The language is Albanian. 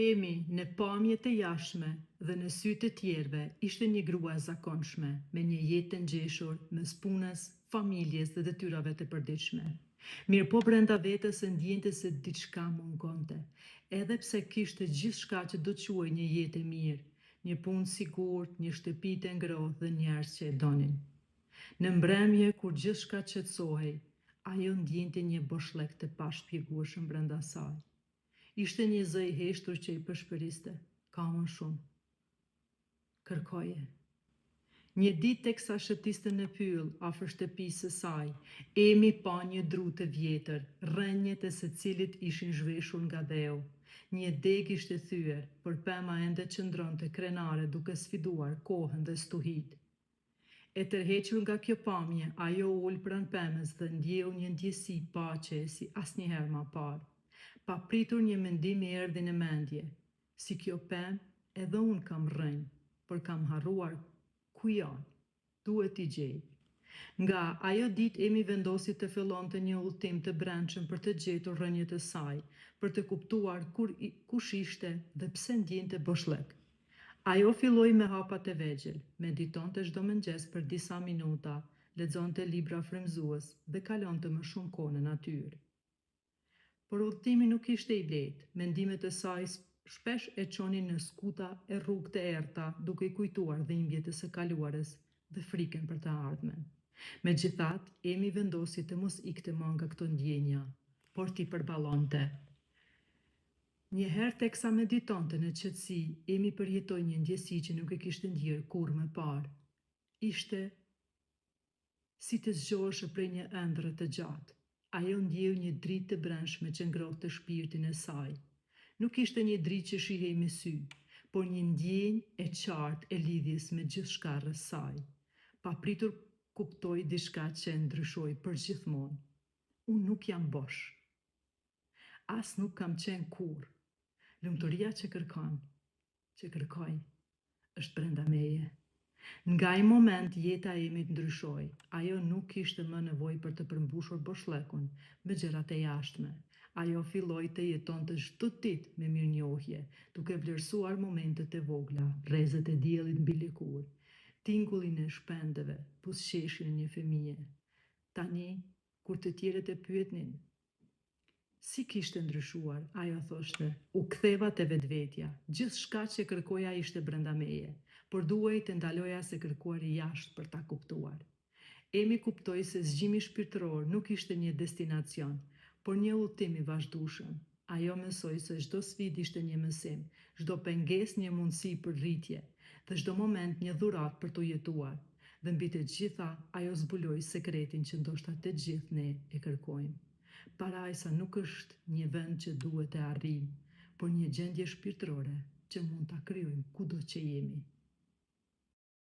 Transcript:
Emi në pamjet e jashtme dhe në sytë të tjerëve ishte një grua e zakonshme, me një jetë të ngjeshur mes punës, familjes dhe detyrave të përditshme. Mirë po brenda vetës e ndjente se diçka mungonte, edhe pse kishte gjithçka që do të quajë një jetë e mirë, një punë sigurt, një shtëpi të ngrohtë dhe njerëz që e donin. Në mbrëmje, kur gjithçka qetësohej, ajo ndjente një boshllëk të pashpjegueshëm brenda saj. Ishte një zë i heshtur që i përshpëriste, ka më shumë. Kërkoje. Një ditë teksa shëtiste në pyll, afër shtëpisë së saj, Emi pa një dru të vjetër, rrënjët e secilit ishin zhveshur nga dheu. Një deg ishte thyer, por pema ende qëndronte krenare duke sfiduar kohën dhe stuhit. E tërhequr nga kjo pamje, ajo ul pranë pemës dhe ndjeu një ndjesi paqe si asnjëherë më parë. Pa pritur një mendim i erdhi në mendje. Si kjo pemë, edhe unë kam rrënjë, por kam harruar ku janë. Duhet t'i gjej. Nga ajo ditë Emi vendosi të fillonte një udhtim të brendshëm për të gjetur rrënjët e saj, për të kuptuar kush ishte dhe pse ndjente boshllëk. Ajo filloi me hapat e vegjël, meditonte çdo mëngjes për disa minuta, lexonte libra frymëzues dhe kalonte më shumë kohë në natyrë. Por udhtimi nuk ishte i lehtë, mendimet e saj shpesh e çonin në skuta e rrugë të errta, duke i kujtuar dhimbjet e së kaluarës dhe frikën për të ardhmen. Megjithatë, Emi vendosi të mos ikte më nga këto ndjenja, por t'i përballonte. Një herë teksa meditonte në qetësi, Emi përjetoi një ndjesi që nuk e kishte ndjerë kurrë më parë. Ishte si të zgjoheshe prej një ëndrre të gjatë. Ajo ndjeu një dritë të brendshme që ngrohte shpirtin e saj. Nuk ishte një dritë që shihej me sy, por një ndjenjë e qartë e lidhjes me gjithçka rreth saj. Papritur kuptoi diçka që e ndryshoi përgjithmonë. Unë nuk jam bosh. As nuk kam qenë kurrë. Lumturia që kërkoj, është brenda meje. Nga ai moment jeta e Emit ndryshoi. Ajo nuk kishte më nevojë për të përmbushur boshllëkun me gjërat e jashtme. Ajo filloi të jetonte çdo ditë me mirënjohje, duke vlerësuar momentet e vogla, rrezet e diellit mbi lëkurë, tingullin e shpendëve, buzëqeshjen e një fëmie. Tani, kur të tjerët e pyetnin si kishte ndryshuar, ajo thoshte, u ktheva te vetvetja. Gjithçka që kërkoja ishte brenda meje, por duhej të ndaloja se kërkuari jashtë për ta kuptuar. Emi kuptoi se zgjimi shpirtëror nuk ishte një destinacion, por një udhtim i vazhdueshëm. Ajo mësoi se çdo sfidë ishte një mësim, çdo pengesë një mundësi për rritje, dhe çdo moment një dhuratë për t'u jetuar. Dhe mbi të gjitha, ajo zbuloi sekretin që ndoshta të gjithë ne e kërkojmë. Parajsa nuk është një vend që duhet të arrijmë, por një gjendje shpirtërore që mund ta kryejmë kudo që jemi.